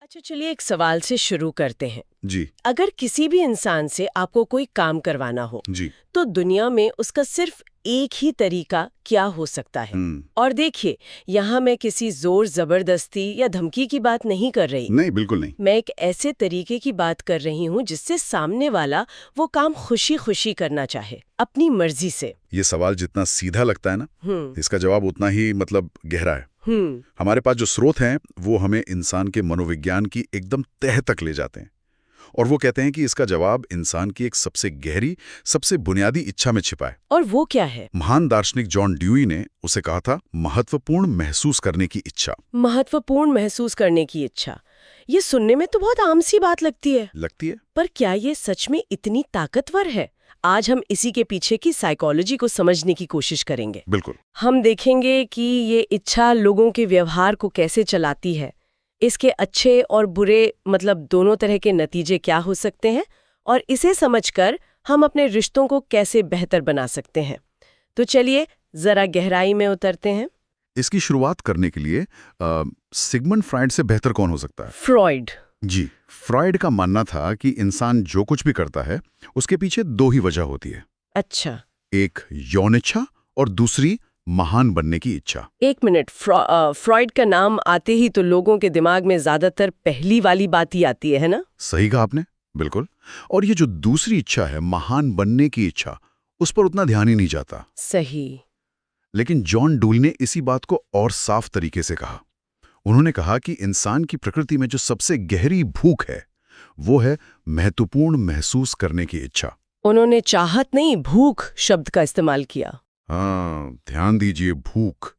अच्छा, चलिए एक सवाल से शुरू करते हैं। जी। अगर किसी भी इंसान से आपको कोई काम करवाना हो, जी। तो दुनिया में उसका सिर्फ एक ही तरीका क्या हो सकता है? और देखिए, यहाँ मैं किसी जोर जबरदस्ती या धमकी की बात नहीं कर रही। नहीं, बिल्कुल नहीं। मैं एक ऐसे तरीके की बात कर रही हूँ जिससे सामने वाला वो काम खुशी खुशी करना चाहे, अपनी मर्जी से। ये सवाल जितना सीधा लगता है ना, इसका जवाब उतना ही गहरा है। हमारे पास जो स्रोत हैं वो हमें इंसान के मनोविज्ञान की एकदम तह तक ले जाते हैं, और वो कहते हैं कि इसका जवाब इंसान की एक सबसे गहरी, सबसे बुनियादी इच्छा में छिपा है। और वो क्या है? महान दार्शनिक जॉन ड्यूई ने उसे कहा था महत्वपूर्ण महसूस करने की इच्छा। महत्वपूर्ण महसूस करने की इच्छा। ये सुनने में तो बहुत आम सी बात लगती है। पर क्या ये सच में इतनी ताकतवर है? आज हम इसी के पीछे की साइकोलॉजी को समझने की कोशिश करेंगे। बिल्कुल। हम देखेंगे कि ये इच्छा लोगों के व्यवहार को कैसे चलाती है, इसके अच्छे और बुरे दोनों तरह के नतीजे क्या हो सकते हैं, और इसे समझकर हम अपने रिश्तों को कैसे बेहतर बना सकते हैं। तो चलिए जरा गहराई में उतरते हैं। इसकी शुरुआत करने के लिए सिगमंड फ्राइड से बेहतर कौन हो सकता है? फ्रॉइड। जी। फ्रॉइड का मानना था कि इंसान जो कुछ भी करता है उसके पीछे दो ही वजह होती है। अच्छा। एक यौन इच्छा और दूसरी महान बनने की इच्छा। एक मिनट, फ्रॉइड का नाम आते ही तो लोगों के दिमाग में ज्यादातर पहली वाली बात ही आती है ना? सही कहा आपने, बिल्कुल। और ये जो दूसरी इच्छा है, महान बनने की इच्छा, उस पर उतना ध्यान ही नहीं जाता। सही। लेकिन जॉन डूल ने इसी बात को और साफ तरीके से कहा। उन्होंने कहा कि इंसान की प्रकृति में जो सबसे गहरी भूख है वो है महत्वपूर्ण महसूस करने की इच्छा। उन्होंने चाहत नहीं, भूख शब्द का इस्तेमाल किया। हाँ, ध्यान दीजिए, भूख।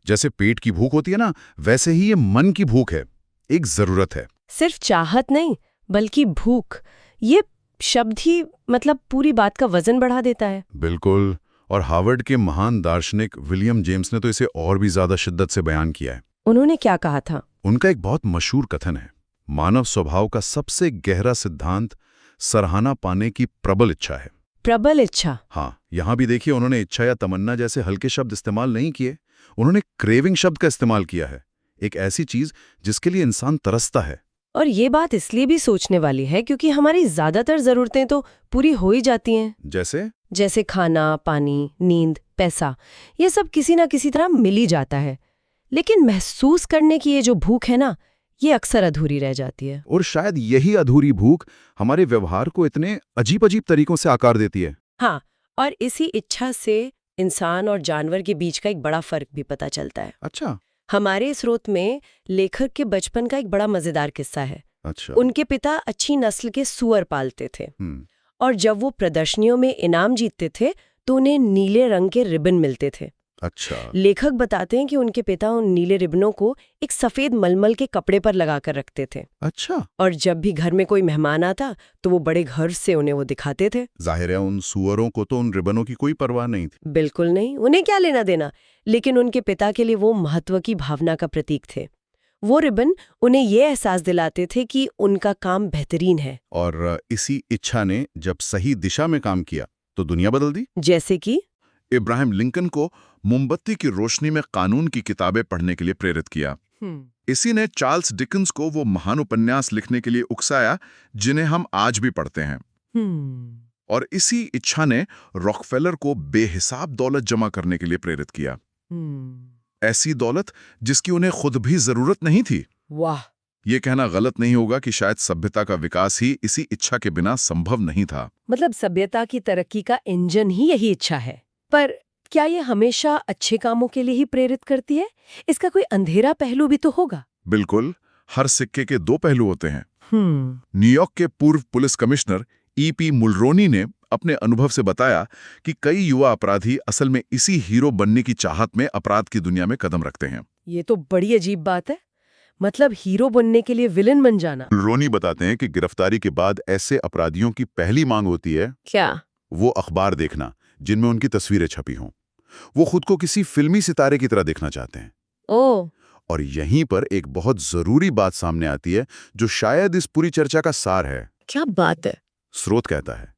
जैसे पेट की भूख होती है ना, वैसे ही ये मन की भूख है, एक जरूरत है। सिर्फ चाहत नहीं, बल्कि भूख। ये शब्द ही पूरी बात का वजन बढ़ा देता है। बिल्कुल। और हार्वर्ड के महान दार्शनिक विलियम जेम्स ने तो इसे और भी ज्यादा शिद्दत से बयान किया है। उन्होंने क्या कहा था? उनका एक बहुत मशहूर कथन है, मानव स्वभाव का सबसे गहरा सिद्धांत सराहना पाने की प्रबल इच्छा है। प्रबल इच्छा? हाँ, यहां भी देखिए, उन्होंने इच्छा या तमन्ना जैसे हल्के शब्द इस्तेमाल नहीं किए। उन्होंने क्रेविंग शब्द का इस्तेमाल किया है, एक ऐसी चीज जिसके लिए इंसान तरसता है। और ये बात इसलिए भी सोचने वाली है क्योंकि हमारी ज्यादातर जरूरतें तो पूरी हो ही जाती हैं। जैसे खाना, पानी, नींद, पैसा, ये सब किसी ना किसी तरह मिल ही जाता है। लेकिन महसूस करने की ये जो भूख है ना, ये अक्सर अधूरी रह जाती है। और शायद यही अधूरी भूख हमारे व्यवहार को इतने अजीब अजीब तरीकों से आकार देती है। हाँ, और इसी इच्छा से इंसान और जानवर के बीच का एक बड़ा फर्क भी पता चलता है। अच्छा। हमारे स्रोत में लेखक के बचपन का एक बड़ा मजेदार किस्सा है। अच्छा। उनके पिता अच्छी नस्ल के सूअर पालते थे, और जब वो प्रदर्शनियों में इनाम जीतते थे तो उन्हें नीले रंग के रिबन मिलते थे। अच्छा। लेखक बताते हैं कि उनके पिता उन नीले रिबनों को एक सफेद मलमल के कपड़े पर लगाकर रखते थे। अच्छा। और जब भी घर में कोई मेहमान आता तो वो बड़े घर से उन्हें वो दिखाते थे। जाहिर है उन सुअरों को तो उन रिबनों की कोई परवाह नहीं थी। बिल्कुल नहीं, उन्हें क्या लेना देना। लेकिन उनके पिता के लिए वो महत्व की भावना का प्रतीक थे। वो रिबन उन्हें ये एहसास दिलाते थे कि उनका काम बेहतरीन है। और इसी इच्छा ने जब सही दिशा में काम किया तो दुनिया बदल दी। जैसे कि इब्राहिम लिंकन को मोमबत्ती की रोशनी में कानून की किताबें पढ़ने के लिए प्रेरित किया। इसी ने चार्ल्स डिकेंस को वो महान उपन्यास लिखने के लिए उकसाया जिन्हें हम आज भी पढ़ते हैं। और इसी इच्छा ने रॉकफेलर को बेहिसाब दौलत जमा करने के लिए प्रेरित किया। ऐसी दौलत जिसकी उन्हें खुद भी जरूरत नहीं थी। वाह! ये कहना गलत नहीं होगा कि शायद सभ्यता का विकास ही इसी इच्छा के बिना संभव नहीं था। सभ्यता की तरक्की का इंजन ही यही इच्छा है। पर क्या ये हमेशा अच्छे कामों के लिए ही प्रेरित करती है? इसका कोई अंधेरा पहलू भी तो होगा। बिल्कुल, हर सिक्के के दो पहलू होते हैं। न्यूयॉर्क के पूर्व पुलिस कमिश्नर E.P. मुलरोनी ने अपने अनुभव से बताया कि कई युवा अपराधी असल में इसी हीरो बनने की चाहत में अपराध की दुनिया में कदम रखते हैं। ये तो बड़ी अजीब बात है। हीरो बनने के लिए विलन बन जाना। मुलरोनी बताते हैं कि गिरफ्तारी के बाद ऐसे अपराधियों की पहली मांग होती है क्या? वो अखबार देखना जिनमें उनकी तस्वीरें छपी हों। वो खुद को किसी फिल्मी सितारे की तरह देखना चाहते हैं। ओह! और यहीं पर एक बहुत जरूरी बात सामने आती है जो शायद इस पूरी चर्चा का सार है। क्या बात है? स्रोत कहता है,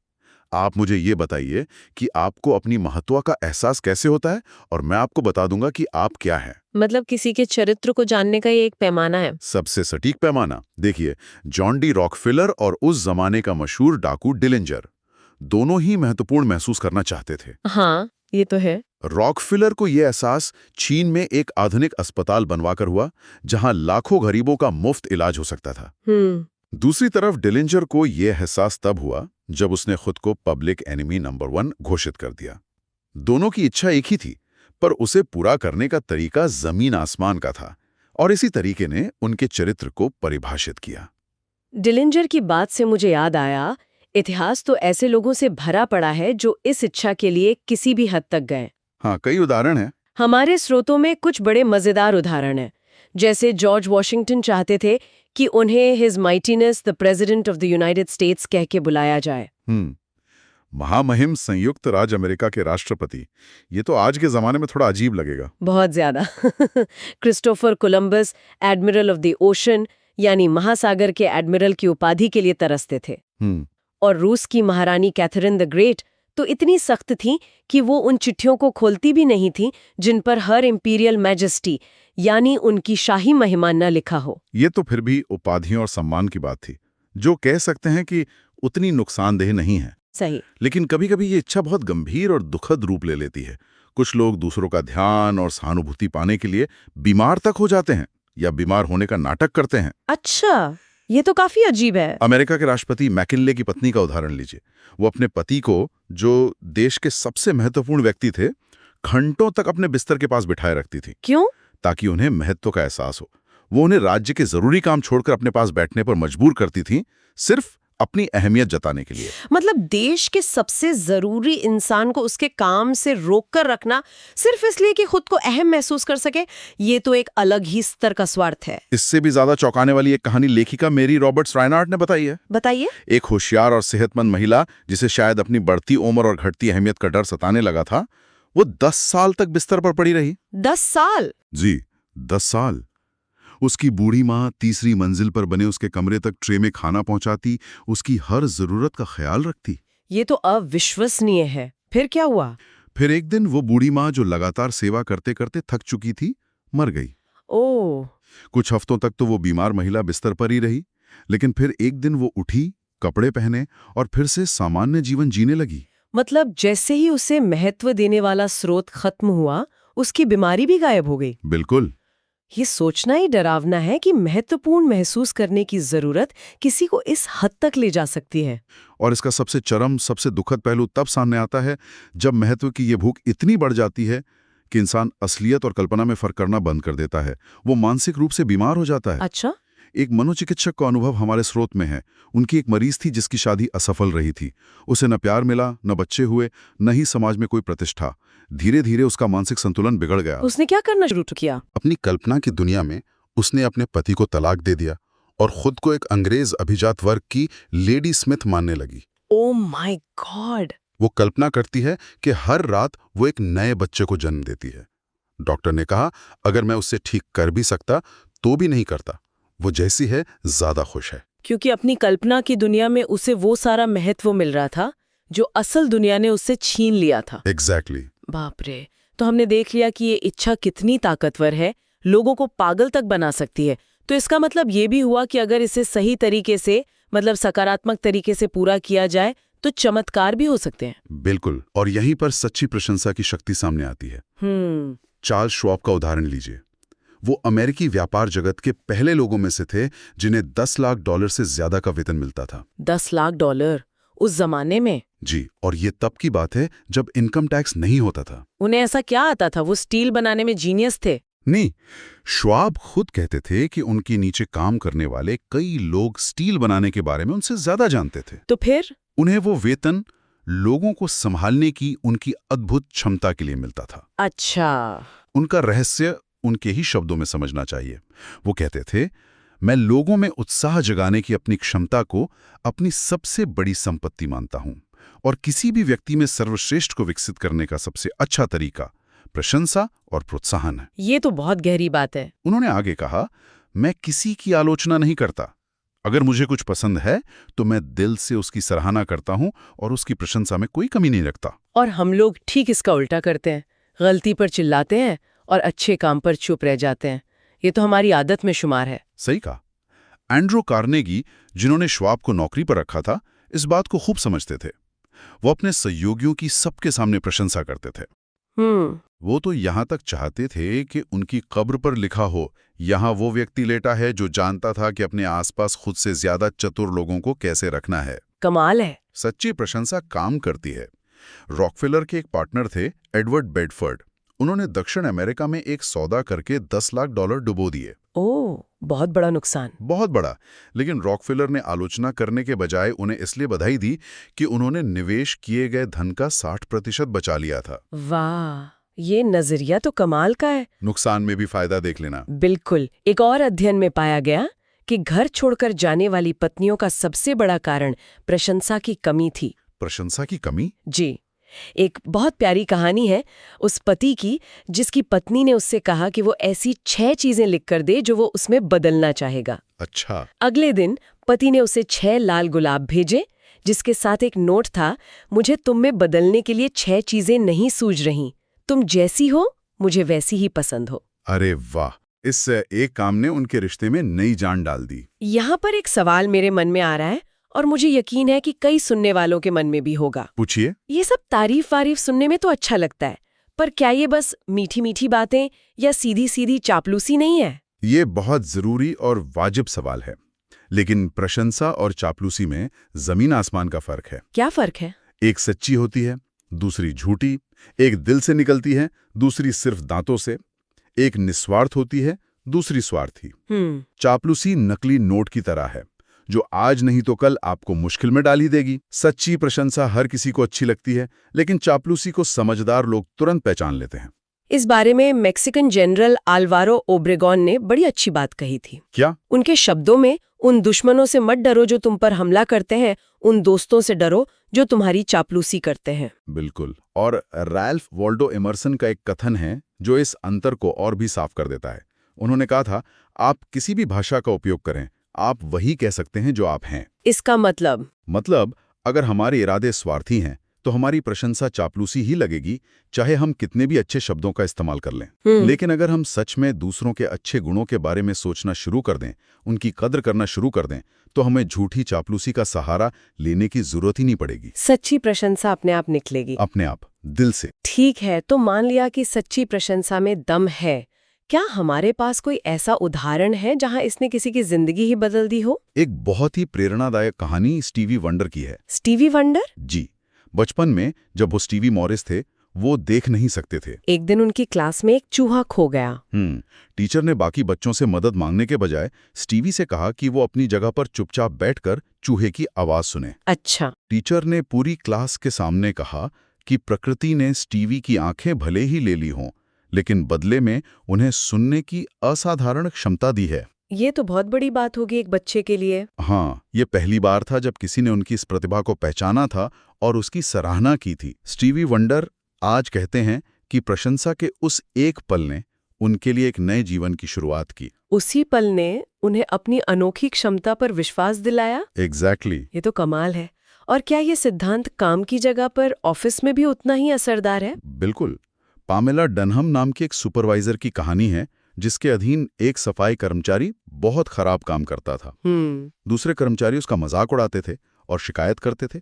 आप मुझे ये बताइए कि आपको अपनी महत्व का एहसास कैसे होता है, और मैं आपको बता दूंगा कि आप क्या हैं। मतलब किसी के चरित्र को जानने का ये एक पैमाना है। सबसे सटीक पैमाना। देखिए, जॉन डी रॉकफेलर और उस जमाने का मशहूर डाकू डिलिंजर दोनों ही महत्वपूर्ण महसूस करना चाहते थे। हाँ, ये तो है। रॉकफेलर को यह एहसास चीन में एक आधुनिक अस्पताल बनवाकर हुआ, जहां लाखों गरीबों का मुफ्त इलाज हो सकता था। दूसरी तरफ डिलिंजर को यह एहसास तब हुआ जब उसने खुद को पब्लिक एनिमी नंबर 1 घोषित कर दिया। दोनों की इच्छा एक ही थी, पर उसे पूरा करने का तरीका जमीन आसमान का था, और इसी तरीके ने उनके चरित्र को परिभाषित किया। डिलिंजर की बात से मुझे याद आया, इतिहास तो ऐसे लोगों से भरा पड़ा है जो इस इच्छा के लिए किसी भी हद तक गए। हाँ, कई उदाहरण हैं। हमारे स्रोतों में कुछ बड़े मजेदार उदाहरण हैं। जैसे जॉर्ज वॉशिंगटन चाहते थे कि उन्हें his mightiness the president of the United states कह के बुलाया जाए। महामहिम संयुक्त राज्य अमेरिका के राष्ट्रपति, ये तो आज के जमाने में थोड़ा अजीब लगेगा। बहुत ज्यादा। Christopher Columbus admiral of the ocean, यानी महासागर के एडमिरल की उपाधि के लिए तरसते थे। और रूस की महारानी कैथरीन द ग्रेट तो इतनी सख्त थी कि वो उन चिट्ठियों को खोलती भी नहीं थी जिन पर हर इंपीरियल मैजेस्टी यानी उनकी शाही महिमा न लिखा हो। ये तो फिर भी उपाधियों और सम्मान की बात थी, जो कह सकते हैं कि उतनी नुकसानदेह नहीं है। सही। लेकिन कभी-कभी ये इच्छा बहुत गंभीर और दुखद रूप ले लेती है। कुछ लोग दूसरों का ध्यान और सहानुभूति पाने के लिए बीमार तक हो जाते हैं या बीमार होने का नाटक करते हैं। अच्छा, ये तो काफी अजीब है। अमेरिका के राष्ट्रपति मैकिनले की पत्नी का उदाहरण लीजिए। वो अपने पति को, जो देश के सबसे महत्वपूर्ण व्यक्ति थे, घंटों तक अपने बिस्तर के पास बिठाए रखती थी। क्यों? ताकि उन्हें महत्व का एहसास हो। वो उन्हें राज्य के जरूरी काम छोड़कर अपने पास बैठने पर मजबूर करती थी, सिर्फ अपनी अहमियत जताने के लिए। मतलब देश के सबसे जरूरी इंसान को उसके काम से रोककर रखना सिर्फ इसलिए कि खुद को अहम महसूस कर सके, ये तो एक अलग ही स्तर का स्वार्थ है। इससे भी ज्यादा चौंकाने वाली एक कहानी लेखिका मेरी रॉबर्ट्स रायनार्ड ने बताई है। बताइए। एक होशियार और सेहतमंद महिला, जिसे शायद अपनी बढ़ती उम्र और घटती अहमियत का डर सताने लगा था, वो 10 साल तक बिस्तर पर पड़ी रही। 10 साल? जी, 10 साल। उसकी बूढ़ी माँ तीसरी मंजिल पर बने उसके कमरे तक ट्रे में खाना पहुंचाती, उसकी हर जरूरत का ख्याल रखती। ये तो अविश्वसनीय है। फिर क्या हुआ? फिर एक दिन वो बूढ़ी माँ, जो लगातार सेवा करते करते थक चुकी थी, मर गई। ओह। कुछ हफ्तों तक तो वो बीमार महिला बिस्तर पर ही रही, लेकिन फिर एक दिन वो उठी, कपड़े पहने और फिर से सामान्य जीवन जीने लगी। मतलब जैसे ही उसे महत्व देने वाला स्रोत खत्म हुआ, उसकी बीमारी भी गायब हो गई। बिल्कुल। ये सोचना ही डरावना है कि महत्वपूर्ण महसूस करने की जरूरत किसी को इस हद तक ले जा सकती है। और इसका सबसे चरम, सबसे दुखद पहलू तब सामने आता है जब महत्व की ये भूख इतनी बढ़ जाती है कि इंसान असलियत और कल्पना में फर्क करना बंद कर देता है। वो मानसिक रूप से बीमार हो जाता है। अच्छा? एक मनोचिकित्सक का अनुभव हमारे स्रोत में है। उनकी एक मरीज थी जिसकी शादी असफल रही थी। उसे न प्यार मिला, न बच्चे हुए, न ही समाज में कोई प्रतिष्ठा। धीरे धीरे उसका मानसिक संतुलन बिगड़ गया। उसने क्या करना शुरू किया? अपनी कल्पना की दुनिया में उसने अपने पति को तलाक दे दिया और खुद को एक अंग्रेज अभिजात वर्ग की लेडी स्मिथ मानने लगी। Oh my God! वो कल्पना करती है कि हर रात वो एक नए बच्चे को जन्म देती है। डॉक्टर ने कहा, अगर मैं उससे ठीक कर भी सकता तो भी नहीं करता। वो जैसी है ज्यादा खुश है। क्योंकि अपनी कल्पना की दुनिया में उसे वो सारा महत्व मिल रहा था जो असल दुनिया ने उससे छीन लिया था। एग्जैक्टली। बाप रे! तो हमने देख लिया कि ये इच्छा कितनी ताकतवर है, लोगों को पागल तक बना सकती है। तो इसका मतलब ये भी हुआ कि अगर इसे सही तरीके से, मतलब सकारात्मक तरीके से पूरा किया जाए तो चमत्कार भी हो सकते हैं। बिल्कुल। और यहीं पर सच्ची प्रशंसा की शक्ति सामने आती है। चार्ल्स श्वाब का उदाहरण लीजिए। वो अमेरिकी व्यापार जगत के पहले लोगों में से थे जिन्हें $10 लाख से ज्यादा का वेतन मिलता था। $10 लाख उस जमाने में? जी, और ये तब की बात है जब इनकम टैक्स नहीं होता था। उन्हें ऐसा क्या आता था? वो स्टील बनाने में जीनियस थे। नहीं, श्वाब खुद कहते थे कि उनके नीचे काम करने वाले कई लोग स्टील बनाने के बारे में उनसे ज्यादा जानते थे। तो फिर उन्हें वो वेतन लोगों को संभालने की उनकी अद्भुत क्षमता के लिए मिलता था। अच्छा। उनका रहस्य उनके ही शब्दों में समझना चाहिए। वो कहते थे, मैं लोगों में उत्साह जगाने की अपनी क्षमता को अपनी सबसे बड़ी संपत्ति मानता हूं, और किसी भी व्यक्ति में सर्वश्रेष्ठ को विकसित करने का सबसे अच्छा तरीका प्रशंसा और प्रोत्साहन है। ये तो बहुत गहरी बात है। उन्होंने आगे कहा, मैं किसी की आलोचना नहीं करता, अगर मुझे कुछ पसंद है तो मैं दिल से उसकी सराहना करता हूं और उसकी प्रशंसा में कोई कमी नहीं रखता। और हम लोग ठीक इसका उल्टा करते हैं, गलती पर चिल्लाते हैं और अच्छे काम पर चुप रह जाते हैं। ये तो हमारी आदत में शुमार है। सही कहा। एंड्रू कार्नेगी, जिन्होंने श्वाब को नौकरी पर रखा था, इस बात को खूब समझते थे। वो अपने सहयोगियों की सबके सामने प्रशंसा करते थे। वो तो यहां तक चाहते थे कि उनकी कब्र पर लिखा हो, यहां वो व्यक्ति लेटा है जो जानता था कि अपने आसपास खुद से ज्यादा चतुर लोगों को कैसे रखना है। कमाल है। सच्ची प्रशंसा काम करती है। रॉकफेलर के एक पार्टनर थे, एडवर्ड बेडफोर्ड। उन्होंने दक्षिण अमेरिका में एक सौदा करके $10 लाख डुबो दिए। ओह, बहुत बड़ा नुकसान। बहुत बड़ा। लेकिन रॉकफेलर ने आलोचना करने के बजाय उन्हें इसलिए बधाई दी कि उन्होंने निवेश किए गए धन का 60% बचा लिया था। वाह, ये नजरिया तो कमाल का है। नुकसान में भी फायदा देख लेना। बिल्कुल। एक और अध्ययन में पाया गया कि घर छोड़कर जाने वाली पत्नियों का सबसे बड़ा कारण प्रशंसा की कमी थी। प्रशंसा की कमी? जी। एक बहुत प्यारी कहानी है उस पति की जिसकी पत्नी ने उससे कहा कि वो ऐसी 6 चीजें लिख कर दे जो वो उसमें बदलना चाहेगा। अच्छा। अगले दिन पति ने उसे 6 लाल गुलाब भेजे जिसके साथ एक नोट था, मुझे तुम में बदलने के लिए 6 चीजें नहीं सूझ रही, तुम जैसी हो मुझे वैसी ही पसंद हो। अरे वाह, इस एक काम ने उनके रिश्ते में नई जान डाल दी। यहाँ पर एक सवाल मेरे मन में आ रहा है और मुझे यकीन है कि कई सुनने वालों के मन में भी होगा। पूछिए। ये सब तारीफ वारीफ सुनने में तो अच्छा लगता है, पर क्या ये बस मीठी मीठी बातें या सीधी सीधी चापलूसी नहीं है? ये बहुत जरूरी और वाजिब सवाल है। लेकिन प्रशंसा और चापलूसी में जमीन आसमान का फर्क है। क्या फर्क है? एक सच्ची होती है, दूसरी झूठी। एक दिल से निकलती है, दूसरी सिर्फ दांतों से। एक निस्वार्थ होती है, दूसरी स्वार्थी। चापलूसी नकली नोट की तरह है जो आज नहीं तो कल आपको मुश्किल में डाल ही देगी। सच्ची प्रशंसा हर किसी को अच्छी लगती है, लेकिन चापलूसी को समझदार लोग तुरंत पहचान लेते हैं। इस बारे में मैक्सिकन जनरल आल्वारो ओब्रेगॉन ने बड़ी अच्छी बात कही थी। क्या? उनके शब्दों में, उन दुश्मनों से मत डरो जो तुम पर हमला करते हैं, उन दोस्तों से डरो जो तुम्हारी चापलूसी करते हैं। बिल्कुल। और रैल्फ वॉल्डो एमर्सन का एक कथन है जो इस अंतर को और भी साफ कर देता है। उन्होंने कहा था, आप किसी भी भाषा का उपयोग करें, आप वही कह सकते हैं जो आप हैं। इसका मतलब अगर हमारे इरादे स्वार्थी हैं तो हमारी प्रशंसा चापलूसी ही लगेगी, चाहे हम कितने भी अच्छे शब्दों का इस्तेमाल कर लें। लेकिन अगर हम सच में दूसरों के अच्छे गुणों के बारे में सोचना शुरू कर दें, उनकी कद्र करना शुरू कर दें, तो हमें झूठी चापलूसी का सहारा लेने की जरूरत ही नहीं पड़ेगी। सच्ची प्रशंसा अपने आप निकलेगी। अपने आप, दिल से। ठीक है, तो मान लिया कि सच्ची प्रशंसा में दम है। क्या हमारे पास कोई ऐसा उदाहरण है जहां इसने किसी की जिंदगी ही बदल दी हो? एक बहुत ही प्रेरणादायक कहानी स्टीवी वंडर की है। Stevie Wonder? जी। बचपन में जब वो स्टीवी मॉरिस थे, वो देख नहीं सकते थे। एक दिन उनकी क्लास में एक चूहा खो गया। टीचर ने बाकी बच्चों से मदद मांगने के बजाय स्टीवी से कहा कि वो अपनी जगह पर चुपचाप बैठकर चूहे की आवाज सुने। अच्छा। टीचर ने पूरी क्लास के सामने कहा कि प्रकृति ने स्टीवी की आंखें भले ही ले ली हों, लेकिन बदले में उन्हें सुनने की असाधारण क्षमता दी है। ये तो बहुत बड़ी बात होगी एक बच्चे के लिए। हाँ, ये पहली बार था जब किसी ने उनकी इस प्रतिभा को पहचाना था और उसकी सराहना की थी। स्टीवी वंडर आज कहते हैं कि प्रशंसा के उस एक पल ने उनके लिए एक नए जीवन की शुरुआत की। उसी पल ने उन्हें अपनी अनोखी क्षमता पर विश्वास दिलाया। एग्जैक्टली। ये तो कमाल है। और क्या ये सिद्धांत काम की जगह पर, ऑफिस में भी उतना ही असरदार है? बिल्कुल। पामेला डनहम नाम की एक सुपरवाइजर की कहानी है जिसके अधीन एक सफाई कर्मचारी बहुत खराब काम करता था। दूसरे कर्मचारी उसका मजाक उड़ाते थे और शिकायत करते थे।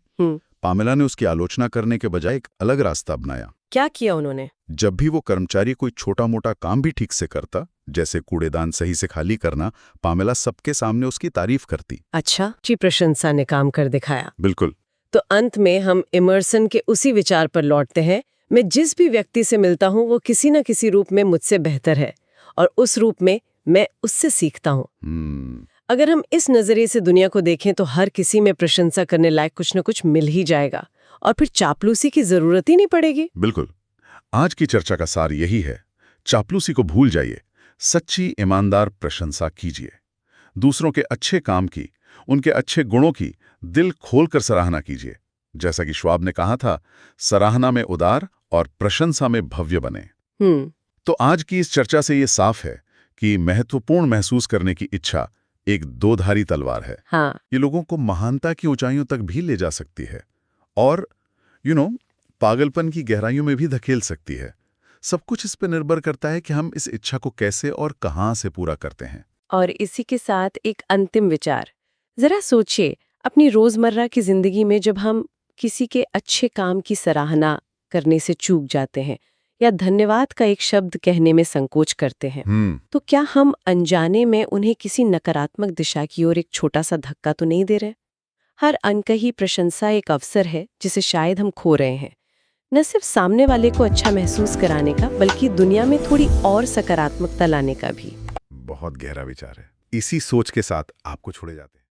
पामेला ने उसकी आलोचना करने के बजाय एक अलग रास्ता अपनाया। क्या किया उन्होंने? जब भी वो कर्मचारी कोई छोटा मोटा काम भी ठीक से करता, जैसे कूड़ेदान सही से खाली करना, पामेला सबके सामने उसकी तारीफ करती। अच्छा, अच्छी प्रशंसा ने काम कर दिखाया। बिल्कुल। तो अंत में हम इमर्सन के उसी विचार पर लौटते हैं, मैं जिस भी व्यक्ति से मिलता हूँ वो किसी न किसी रूप में मुझसे बेहतर है और उस रूप में मैं उससे सीखता हूँ। अगर हम इस नजरिए से दुनिया को देखें तो हर किसी में प्रशंसा करने लायक कुछ न कुछ मिल ही जाएगा और फिर चापलूसी की जरूरत ही नहीं पड़ेगी। बिल्कुल। आज की चर्चा का सार यही है, चापलूसी को भूल जाइए, सच्ची ईमानदार प्रशंसा कीजिए। दूसरों के अच्छे काम की, उनके अच्छे गुणों की दिल खोलकर सराहना कीजिए। जैसा कि श्वाब ने कहा था, सराहना में उदार और प्रशंसा में भव्य बने। तो आज की इस चर्चा से ये साफ है कि महत्वपूर्ण महसूस करने की इच्छा, एक दोधारी तलवार है। हाँ, ये लोगों को महानता की ऊंचाइयों तक भी ले जा सकती है और पागलपन की गहराइयों में भी धकेल सकती है। सब कुछ इस पर निर्भर करता है कि हम इस इच्छा को कैसे और कहाँ से पूरा करते हैं। और इसी के साथ एक अंतिम विचार। जरा सोचिए, अपनी रोजमर्रा की जिंदगी में जब हम किसी के अच्छे काम की सराहना करने से चूक जाते हैं या धन्यवाद का एक शब्द कहने में संकोच करते हैं, तो क्या हम अनजाने में उन्हें किसी नकारात्मक दिशा की ओर एक छोटा सा धक्का तो नहीं दे रहे? हर अनकही प्रशंसा एक अवसर है जिसे शायद हम खो रहे हैं, न सिर्फ सामने वाले को अच्छा महसूस कराने का, बल्कि दुनिया में थोड़ी और सकारात्मकता लाने का भी। बहुत गहरा विचार है। इसी सोच के साथ आपको छोड़े जाते हैं।